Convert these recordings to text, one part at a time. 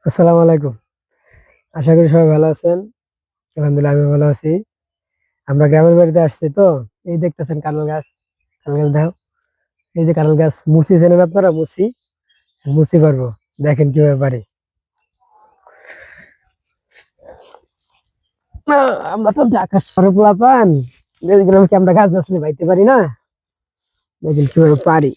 আসসালামু আলাইকুম। আশা করি সবাই ভালো আছেন। আলহামদুলিল্লাহ আমি ভালো আছি। আমরা গ্রামের বাড়িতে আসছি তো। এই দেখতেছেন কাঁঠাল গাছ। কাঁঠাল গাছ দেখো। এই যে কাঁঠাল গাছ মুচি চেনেন আপনারা? মুচি মুচি পারবো। দেখেন কিভাবে পারি। আমরা তো আকাশ সরে পোলাপান। দেখলাম কি আমরা গাছ গাছলে বাইতে পারি না। দেখেন কিভাবে পারি।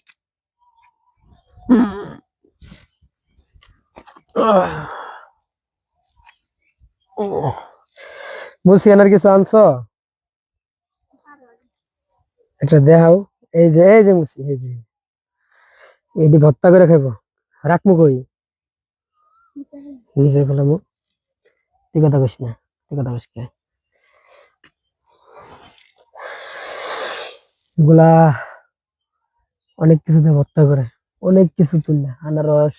মুচি আনার কিছু আনছো? একটা দেখাও। এই যে মুচি, এই যে এটি ভর্তা করে খাইবো। রাখমু কই? নিচে ফেলামু। তুই কথা কইস না। তুই কথা কইস কে? এগুলা অনেক কিছুতে ভর্তা করে, অনেক কিছু তুললে আনারস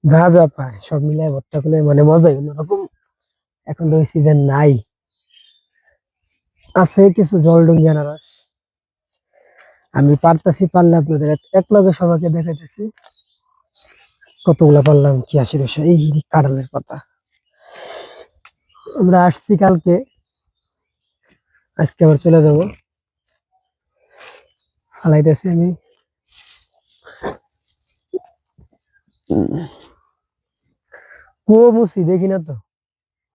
যা যা পায় সব মিলাই ভর্তা করলে মানে মজাই অন্যরকম। এখন তো ওই সিজন নাই, আছে কিছু জলডুঙ্গি আনারস। আমি পারতাছি, পারলে আপনাদের এক লগে সবাইকে দেখাইতেছি কতগুলা পারলাম। কি আসে রসে এই কাঁঠালের পাতা। আমরা আসছি কালকে, আজকে আবার চলে যাবো। ফালাইতেছি আমি। কুয়ো মুছি দেখি না তো।